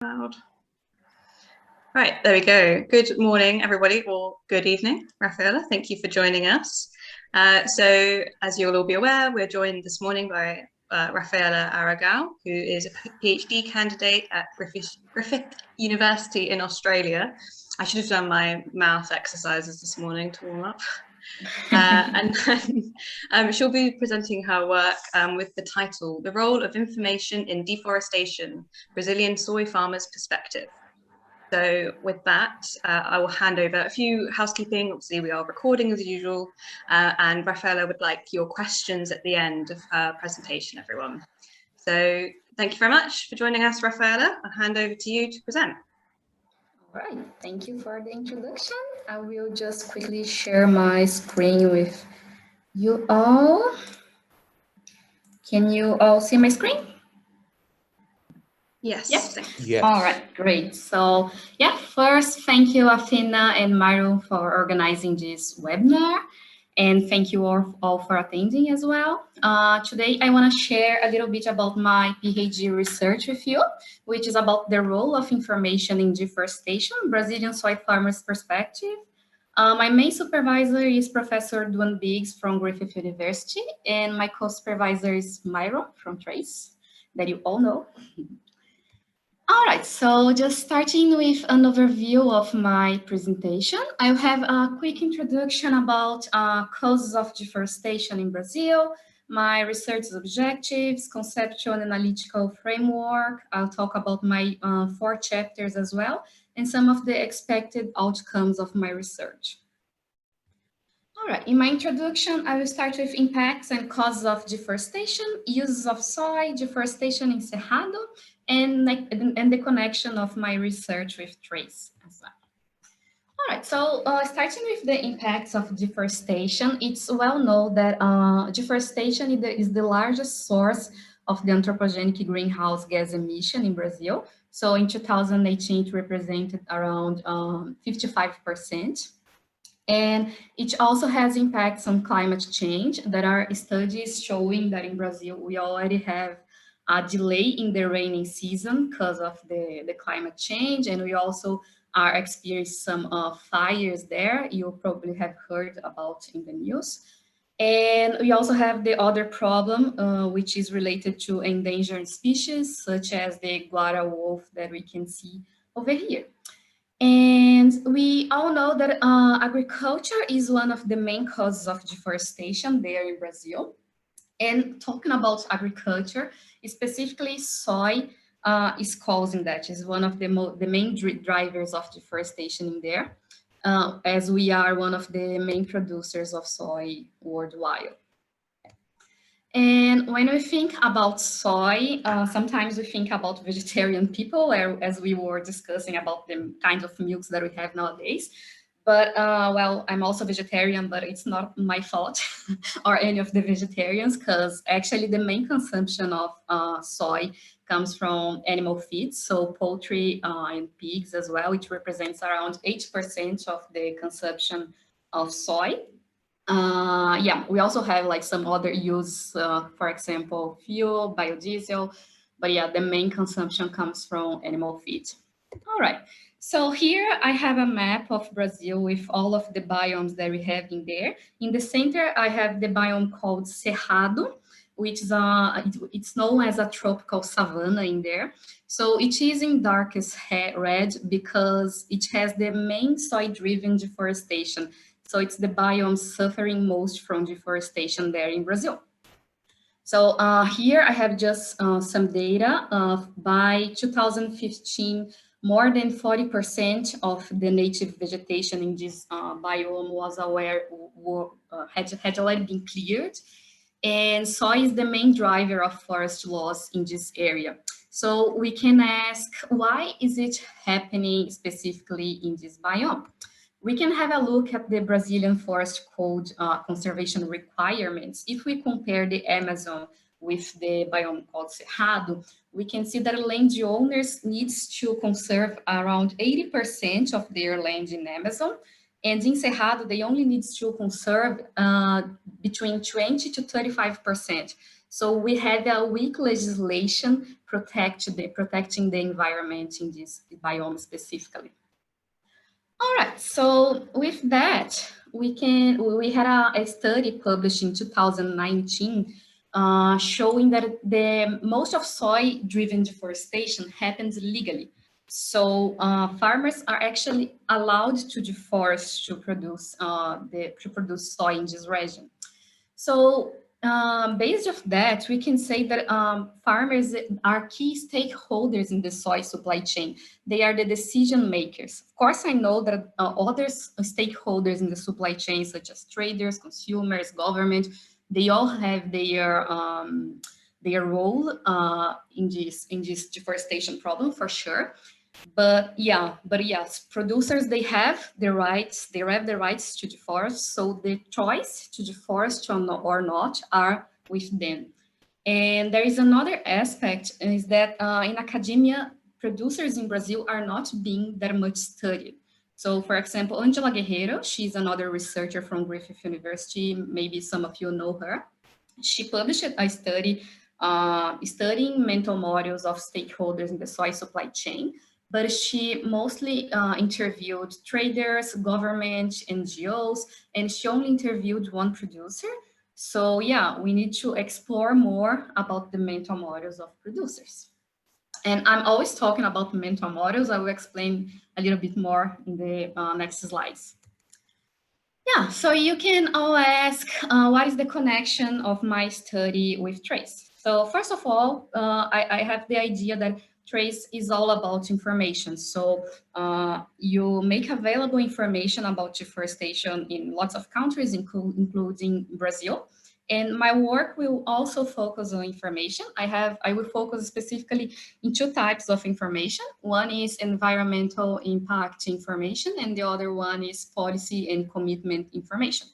Right, there we go. Good morning, everybody, or good evening, Rafaela. Thank you for joining us. So, as you'll all be aware, we're joined this morning by Rafaela Aragao, who is a PhD candidate at Griffith University in Australia. I should have done my mouth exercises this morning to warm up. And then she'll be presenting her work with the title, The Role of Information in Deforestation, Brazilian Soy Farmers' Perspective. So with that, I will hand over a few housekeeping. Obviously, we are recording as usual, and Rafaela would like your questions at the end of her presentation, everyone. So thank you very much for joining us, Rafaela. I'll hand over to you to present. All right, thank you for the introduction. I will just quickly share my screen with you all. Can you all see my screen? Yes. Yes. Yes. All right, great. So yeah, first, thank you, Athena and Maru, for organizing this webinar. And thank you all for attending as well. Today, I want to share a little bit about my PhD research with you, which is about the role of information in deforestation, Brazilian soy farmers' perspective. My main supervisor is Professor Duan Biggs from Griffith University, and my co-supervisor is Myron from Trase, that you all know. All right, so just starting with an overview of my presentation, I'll have a quick introduction about causes of deforestation in Brazil, my research objectives, conceptual and analytical framework. I'll talk about my 4 chapters as well, and some of the expected outcomes of my research. All right, in my introduction, I will start with impacts and causes of deforestation, uses of soy, deforestation in Cerrado, and the connection of my research with Trase as well. All right, so starting with the impacts of deforestation, it's well known that deforestation is the largest source of the anthropogenic greenhouse gas emission in Brazil. So in 2018, it represented around 55%. And it also has impacts on climate change. There are studies showing that in Brazil, we already have a delay in the rainy season because of the climate change. And we also are experiencing some fires there. You probably have heard about in the news. And we also have the other problem, which is related to endangered species, such as the guara wolf that we can see over here. And we all know that agriculture is one of the main causes of deforestation there in Brazil. And talking about agriculture, specifically soy is causing that. Is one of the main drivers of deforestation in there, as we are one of the main producers of soy worldwide. And when we think about soy, sometimes we think about vegetarian people, as we were discussing about the kinds of milks that we have nowadays. But, well, I'm also vegetarian, but it's not my fault or any of the vegetarians, because actually the main consumption of soy comes from animal feeds, so poultry and pigs as well, which represents around 8% of the consumption of soy. Yeah, we also have like some other use, for example, fuel, biodiesel, but yeah, the main consumption comes from animal feed. All right, so here I have a map of Brazil with all of the biomes that we have in there. In the center, I have the biome called Cerrado, which is it's known as a tropical savanna in there. So it is in darkest red because it has the main soy-driven deforestation. So it's the biome suffering most from deforestation there in Brazil. So here I have just some data by 2015, more than 40% of the native vegetation in this biome was had already been cleared. And soy is the main driver of forest loss in this area. So we can ask, why is it happening specifically in this biome? We can have a look at the Brazilian Forest Code conservation requirements. If we compare the Amazon with the biome called Cerrado, we can see that landowners need to conserve around 80% of their land in Amazon. And in Cerrado, they only need to conserve between 20 to 35%. So we had a weak legislation protecting the environment in this biome specifically. All right, so with that, we had a study published in 2019 showing that the most of soy-driven deforestation happens legally. So farmers are actually allowed to deforest to produce soy in this region. So based off that, we can say that farmers are key stakeholders in the soy supply chain. They are the decision makers. Of course, I know that other stakeholders in the supply chain, such as traders, consumers, government, they all have their role in this deforestation problem for sure. But yes, producers, they have the rights to deforest, so the choice to deforest or not are with them. And there is another aspect is that in academia, producers in Brazil are not being that much studied. So for example, Angela Guerreiro, she's another researcher from Griffith University, maybe some of you know her. She published a study studying mental models of stakeholders in the soy supply chain, but she mostly interviewed traders, government, NGOs, and she only interviewed one producer. So yeah, we need to explore more about the mental models of producers. And I'm always talking about mental models. I will explain a little bit more in the next slides. Yeah, so you can all ask, what is the connection of my study with Trase? So first of all, I have the idea that Trase is all about information. So you make available information about deforestation in lots of countries, including Brazil. And my work will also focus on information. I will focus specifically in two types of information. One is environmental impact information, and the other one is policy and commitment information.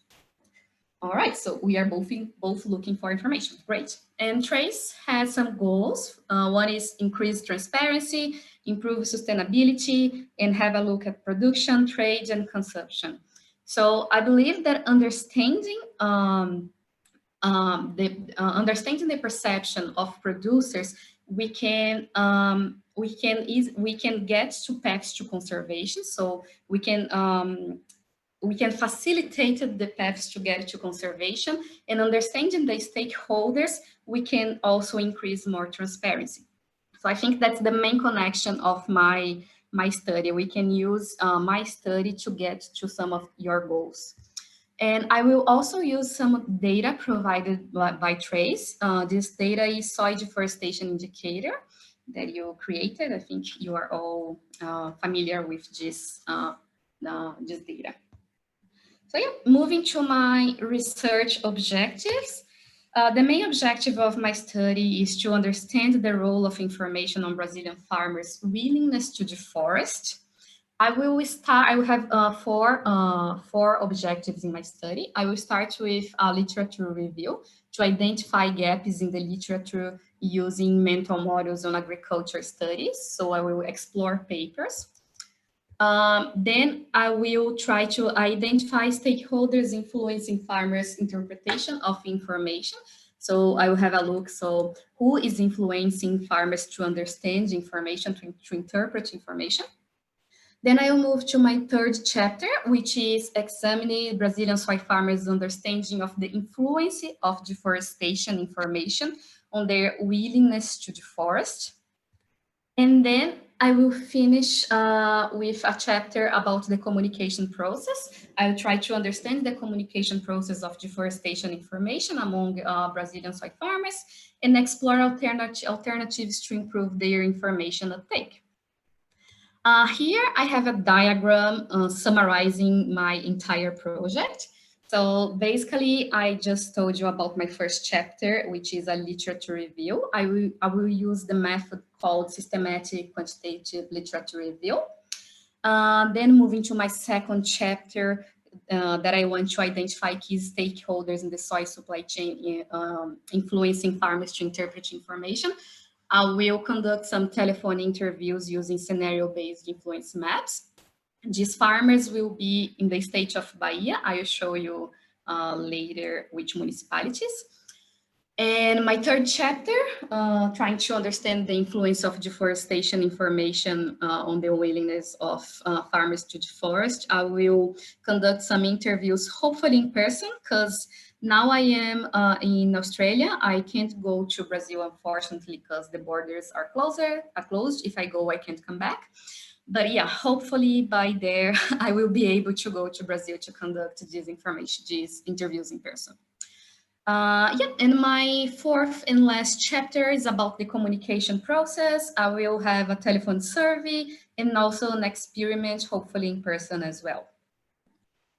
All right, so we are both looking for information. Great. And Trase has some goals. One is increase transparency, improve sustainability, and have a look at production, trade, and consumption. So I believe that understanding the perception of producers, we can get to paths to conservation. So we can facilitate the paths to get to conservation, and understanding the stakeholders, we can also increase more transparency. So I think that's the main connection of my study. We can use my study to get to some of your goals. And I will also use some data provided by Trase. This data is soil deforestation indicator that you created. I think you are all familiar with this data. So yeah, moving to my research objectives. The main objective of my study is to understand the role of information on Brazilian farmers' willingness to deforest. I will have four objectives in my study. I will start with a literature review to identify gaps in the literature using mental models on agriculture studies. So I will explore papers. Then I will try to identify stakeholders influencing farmers' interpretation of information. So I will have a look, so who is influencing farmers to understand information, to interpret information. Then I will move to my third chapter, which is examining Brazilian soy farmers' understanding of the influence of deforestation information on their willingness to deforest. And then I will finish with a chapter about the communication process. I will try to understand the communication process of deforestation information among Brazilian soy farmers and explore alternatives to improve their information uptake. Here I have a diagram summarizing my entire project. So basically, I just told you about my first chapter, which is a literature review. I will use the method called systematic quantitative literature review. Then moving to my second chapter, that I want to identify key stakeholders in the soy supply chain influencing farmers to interpret information. I will conduct some telephone interviews using scenario-based influence maps. These farmers will be in the state of Bahia. I will show you later which municipalities. And my third chapter, trying to understand the influence of deforestation information on the willingness of farmers to deforest. I will conduct some interviews, hopefully in person, because now I am in Australia. I can't go to Brazil, unfortunately, because the borders are closed. If I go, I can't come back. But yeah, hopefully by there, I will be able to go to Brazil to conduct these interviews in person. Yeah, and my fourth and last chapter is about the communication process. I will have a telephone survey and also an experiment, hopefully in person as well.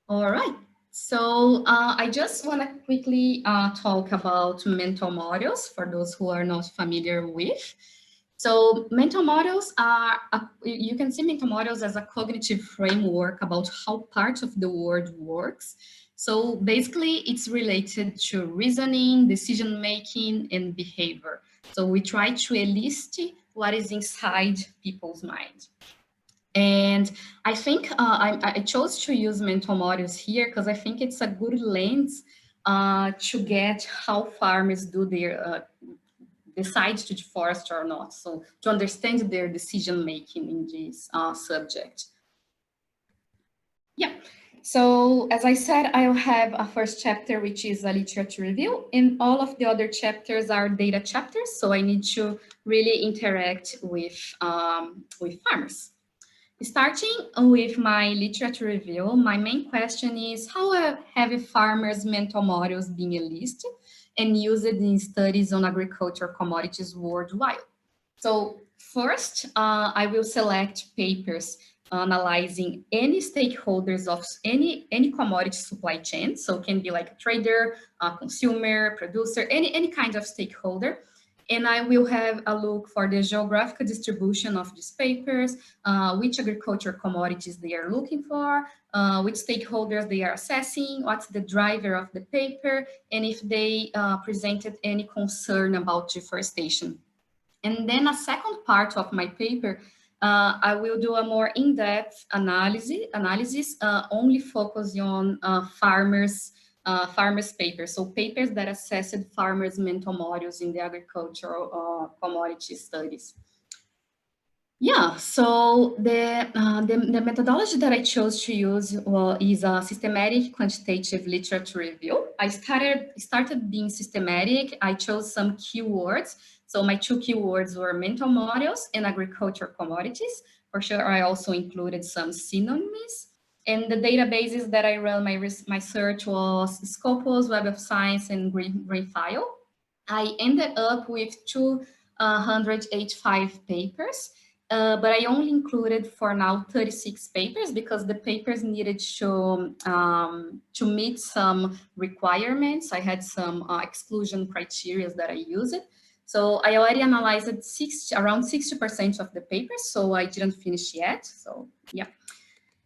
All right, so I just want to quickly talk about mental models for those who are not familiar with. So mental models are, you can see mental models as a cognitive framework about how part of the world works. So basically it's related to reasoning, decision-making, and behavior. So we try to elicit what is inside people's minds. And I think I chose to use mental models here because I think it's a good lens to get how farmers do their decide to deforest or not. So to understand their decision making in this subject. Yeah. So as I said, I'll have a first chapter, which is a literature review, and all of the other chapters are data chapters. So I need to really interact with farmers. Starting with my literature review, my main question is how have farmers' mental models been enlisted and used in studies on agriculture commodities worldwide? So first, I will select papers analyzing any stakeholders of any commodity supply chain. So it can be like a trader, a consumer, producer, any kind of stakeholder. And I will have a look for the geographical distribution of these papers, which agriculture commodities they are looking for, which stakeholders they are assessing, what's the driver of the paper, and if they presented any concern about deforestation. And then a second part of my paper, I will do a more in-depth analysis only focusing on farmers papers, so papers that assessed farmers' mental models in the agricultural commodity studies. Yeah, so the methodology that I chose to use is a systematic quantitative literature review. I started being systematic. I chose some keywords. So my two keywords were mental models and agriculture commodities. For sure, I also included some synonyms. And the databases that I ran my search was Scopus, Web of Science, and Greenfile. I ended up with 285 papers. But I only included for now 36 papers because the papers needed to meet some requirements. I had some exclusion criteria that I used. So I already analyzed around 60% of the papers, so I didn't finish yet. So yeah.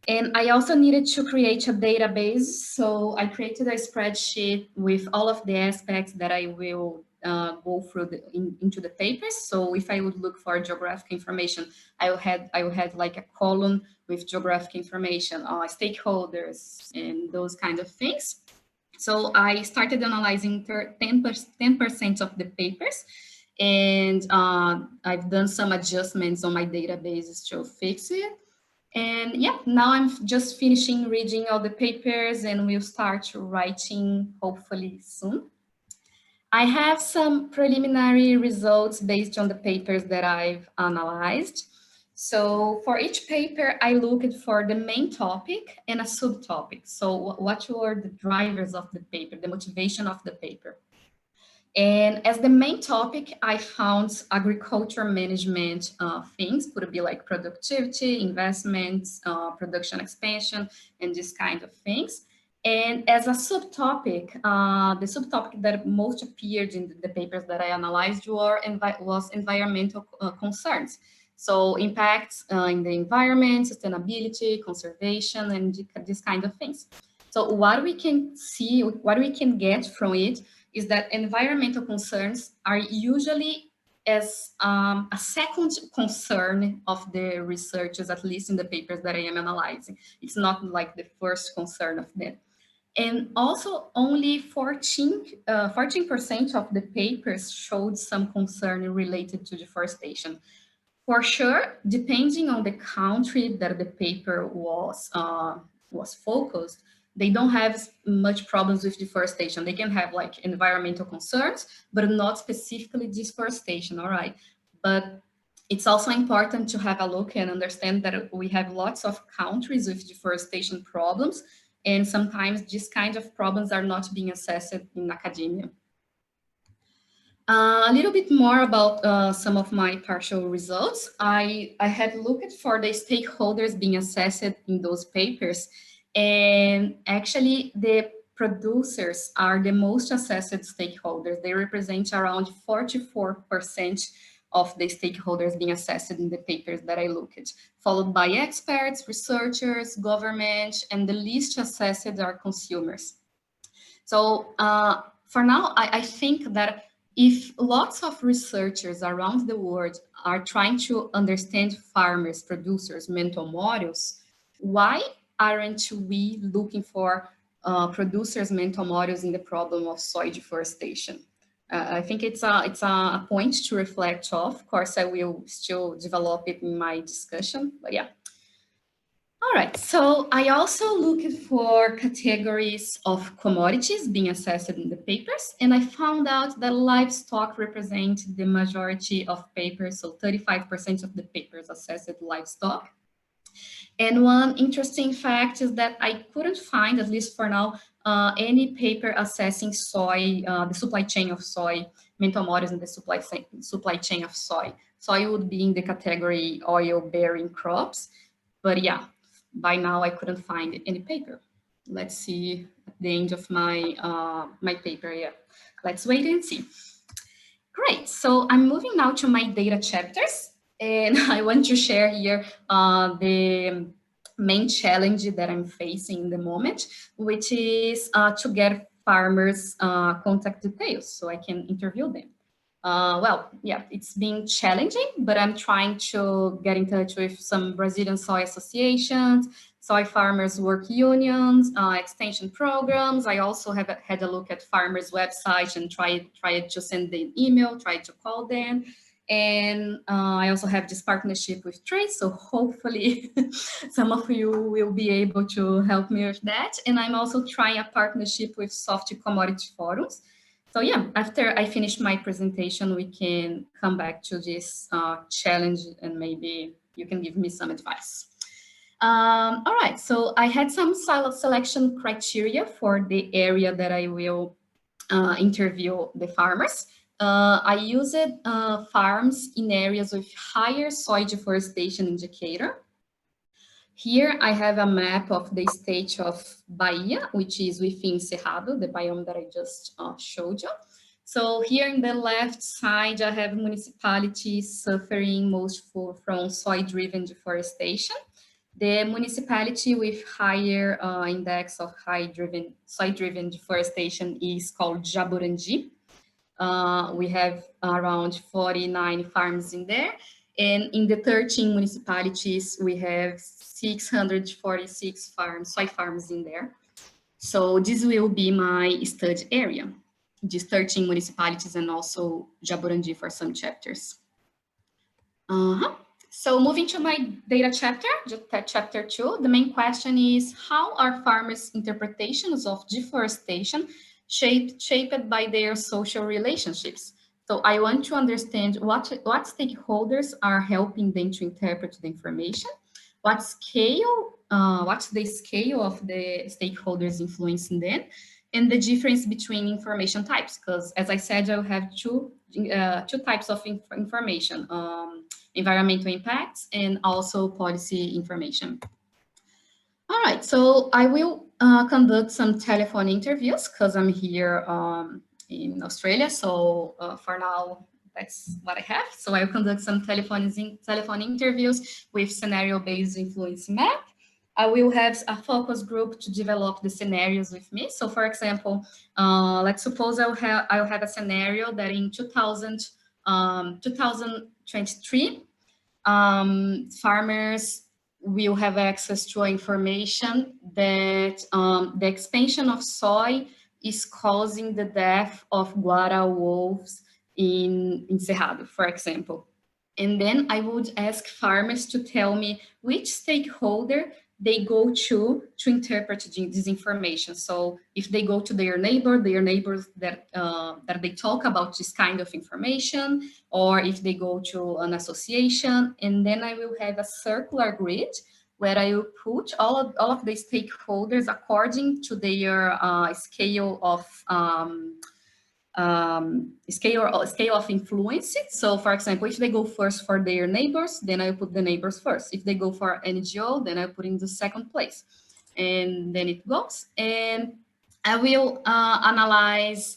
And I also needed to create a database. So I created a spreadsheet with all of the aspects that I will go through into the papers. So if I would look for geographic information, I will have like a column with geographic information, stakeholders, and those kind of things. So I started analyzing 10% of the papers, and I've done some adjustments on my databases to fix it. And yeah, now I'm just finishing reading all the papers and we'll start writing hopefully soon. I have some preliminary results based on the papers that I've analyzed. So for each paper, I looked for the main topic and a subtopic. So what were the drivers of the paper, the motivation of the paper? And as the main topic, I found agriculture management things, could be like productivity, investments, production expansion, and this kind of things. And as a subtopic, the subtopic that most appeared in the papers that I analyzed was environmental concerns. So impacts in the environment, sustainability, conservation, and this kind of things. So what we can see, what we can get from it is that environmental concerns are usually as a second concern of the researchers, at least in the papers that I am analyzing. It's not like the first concern of them. And also only 14% of the papers showed some concern related to deforestation. For sure, depending on the country that the paper was focused, they don't have much problems with deforestation. They can have like environmental concerns, but not specifically deforestation, all right? But it's also important to have a look and understand that we have lots of countries with deforestation problems, and sometimes these kinds of problems are not being assessed in academia. A little bit more about some of my partial results. I had looked for the stakeholders being assessed in those papers, and actually the producers are the most assessed stakeholders. They represent around 44% of the stakeholders being assessed in the papers that I looked at, followed by experts, researchers, government, and the least assessed are consumers. So for now, I think that if lots of researchers around the world are trying to understand farmers, producers' mental models, why aren't we looking for producers' mental models in the problem of soil deforestation? I think it's a point to reflect of. Of course, I will still develop it in my discussion, but yeah. All right, so I also looked for categories of commodities being assessed in the papers, and I found out that livestock represent the majority of papers, so 35% of the papers assessed livestock. And one interesting fact is that I couldn't find, at least for now, any paper assessing soy, the supply chain of soy, mental models in the supply chain of soy. Soy would be in the category oil-bearing crops, but yeah, by now I couldn't find any paper. Let's see at the end of my my paper. Yeah, let's wait and see. Great. So I'm moving now to my data chapters, and I want to share here the main challenge that I'm facing in the moment, which is to get farmers' contact details so I can interview them. Well, yeah, it's been challenging, but I'm trying to get in touch with some Brazilian soy associations, soy farmers work unions, extension programs. I also have had a look at farmers' websites and tried to send them an email, tried to call them. And I also have this partnership with Trase, so hopefully some of you will be able to help me with that. And I'm also trying a partnership with soft commodity forums. So yeah, after I finish my presentation, we can come back to this challenge and maybe you can give me some advice. All right, so I had some selection criteria for the area that I will interview the farmers. I used farms in areas with higher soil deforestation indicator. Here I have a map of the state of Bahia, which is within Cerrado, the biome that I just showed you. So here in the left side, I have municipalities suffering most from soil-driven deforestation. The municipality with higher index of soil-driven deforestation is called Jaborandi. We have around 49 farms in there. And in the 13 municipalities, we have 646 soy farms in there. So this will be my study area, these 13 municipalities and also Jaborandi for some chapters. So moving to my data chapter, chapter 2, the main question is how are farmers' interpretations of deforestation shaped by their social relationships? So I want to understand what stakeholders are helping them to interpret the information, what's the scale of the stakeholders influencing them, and the difference between information types, because as I said, I'll have two types of information, environmental impacts and also policy information. All right, so I will conduct some telephone interviews because I'm here in Australia. So for now, that's what I have. So I will conduct some telephone interviews with scenario-based influence map. I will have a focus group to develop the scenarios with me. So for example, let's suppose I'll have a scenario that in 2023, farmers will have access to information that the expansion of soy is causing the death of guara wolves in Cerrado, for example. And then I would ask farmers to tell me which stakeholder they go to interpret this information. So if they go to their neighbors that they talk about this kind of information, or if they go to an association, and then I will have a circular grid where I will put all of the stakeholders according to their scale of scale of influence. So for example, if they go first for their neighbors, then I put the neighbors first. If they go for NGO, then I put in the second place, and then it goes. And I will analyze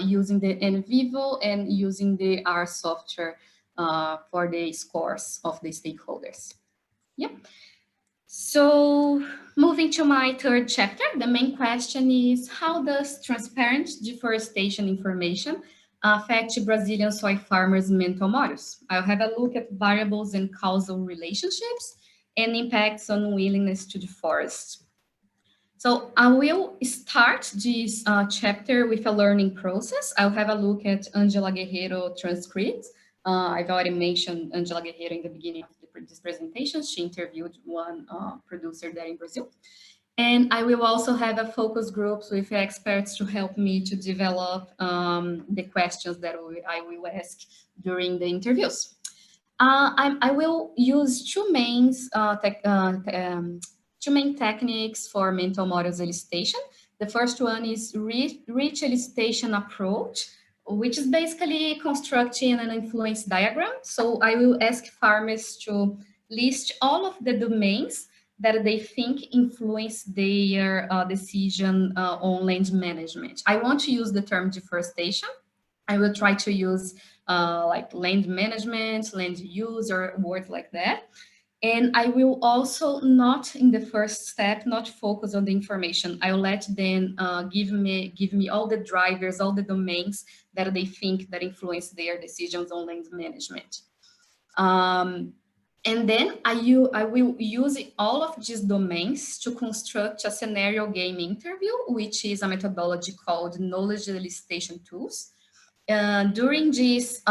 using the NVivo and using the R software for the scores of the stakeholders. Yep. So moving to my third chapter, the main question is, how does transparent deforestation information affect Brazilian soy farmers' mental models? I'll have a look at variables and causal relationships and impacts on willingness to deforest. So I will start this chapter with a learning process. I'll have a look at Angela Guerrero transcripts. I've already mentioned Angela Guerrero in the beginning of this presentation. She interviewed one producer there in Brazil. And I will also have a focus group with experts to help me to develop the questions that I will ask during the interviews. I will use two main techniques for mental models elicitation. The first one is rich elicitation approach, which is basically constructing an influence diagram. So I will ask farmers to list all of the domains that they think influence their decision on land management. I want to use the term deforestation. I will try to use like land management, land use, or words like that. And I will also not, in the first step, not focus on the information. I will let them give me all the drivers, all the domains that they think that influence their decisions on land management. And then I will use all of these domains to construct a scenario game interview, which is a methodology called knowledge elicitation tools. During this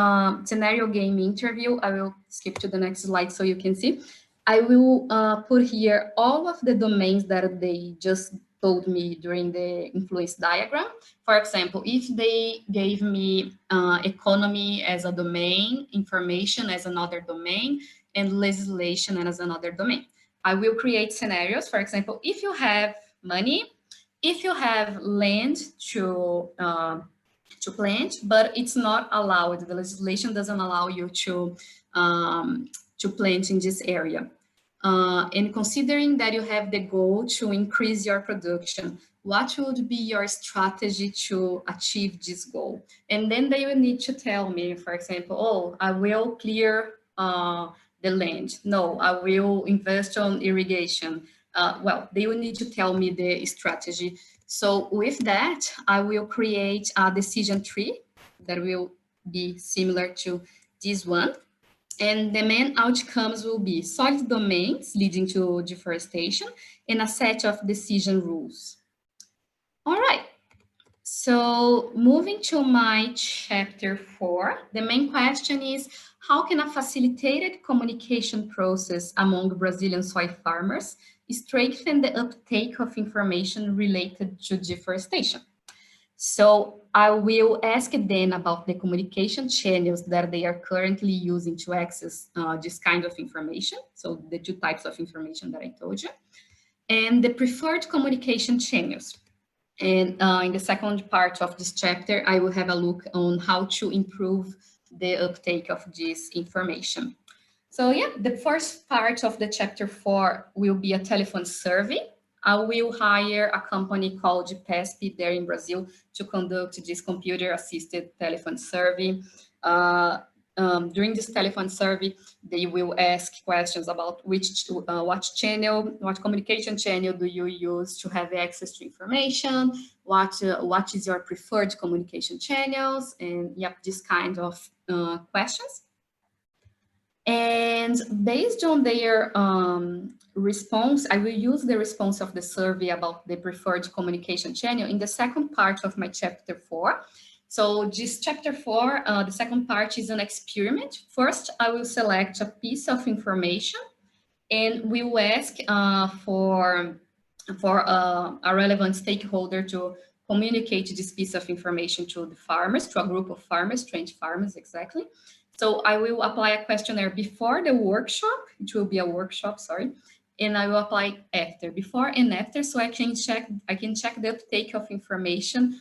scenario game interview, I will skip to the next slide so you can see. I will put here all of the domains that they just told me during the influence diagram. For example, if they gave me economy as a domain, information as another domain, and legislation as another domain, I will create scenarios. For example, if you have money, if you have land to plant, but it's not allowed, the legislation doesn't allow you to plant in this area. And considering that you have the goal to increase your production, what would be your strategy to achieve this goal? And then they will need to tell me, for example, oh, I will clear the land. No, I will invest on irrigation. Well, they will need to tell me the strategy. So with that, I will create a decision tree that will be similar to this one. And the main outcomes will be solid domains leading to deforestation and a set of decision rules. All right. So moving to my chapter 4, the main question is, how can a facilitated communication process among Brazilian soy farmers strengthen the uptake of information related to deforestation? So I will ask them about the communication channels that they are currently using to access this kind of information. So the two types of information that I told you, and the preferred communication channels. And in the second part of this chapter, I will have a look on how to improve the uptake of this information. So yeah, the first part of the chapter 4 will be a telephone survey. I will hire a company called PESP there in Brazil to conduct this computer-assisted telephone survey. During this telephone survey, they will ask questions about what communication channel do you use to have access to information, what is your preferred communication channels, and yep, this kind of questions. And based on their response, I will use the response of the survey about the preferred communication channel in the second part of my chapter 4. So this chapter 4, the second part is an experiment. First, I will select a piece of information and we will ask for a relevant stakeholder to communicate this piece of information to the farmers, to a group of farmers, trained farmers exactly. So I will apply a questionnaire before the workshop. It will be a workshop, sorry. And I will apply after, before and after, so I can check the uptake of information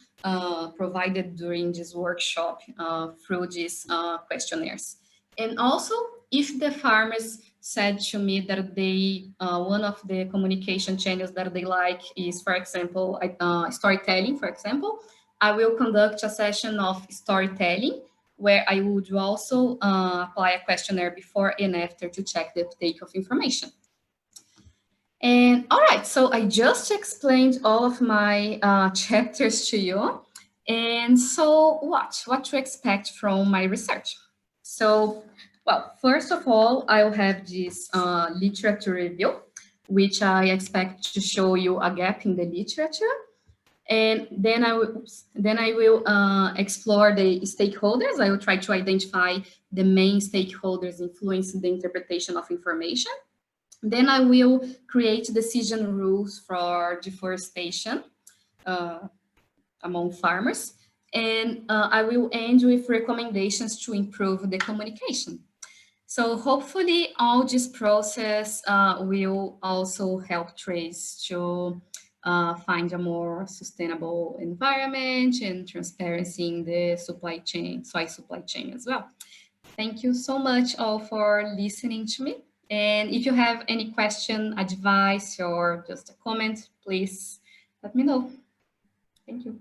provided during this workshop through these questionnaires. And also, if the farmers said to me that they one of the communication channels that they like is, for example, storytelling, for example, I will conduct a session of storytelling where I would also apply a questionnaire before and after to check the uptake of information. And all right, so I just explained all of my chapters to you. And so what to expect from my research? So, well, first of all, I'll have this literature review, which I expect to show you a gap in the literature. And then I will explore the stakeholders. I will try to identify the main stakeholders influencing the interpretation of information. Then I will create decision rules for deforestation among farmers. And I will end with recommendations to improve the communication. So hopefully all this process will also help Trase to find a more sustainable environment and transparency in the supply chain, soy supply chain as well. Thank you so much all for listening to me. And if you have any question, advice, or just a comment, please let me know. Thank you.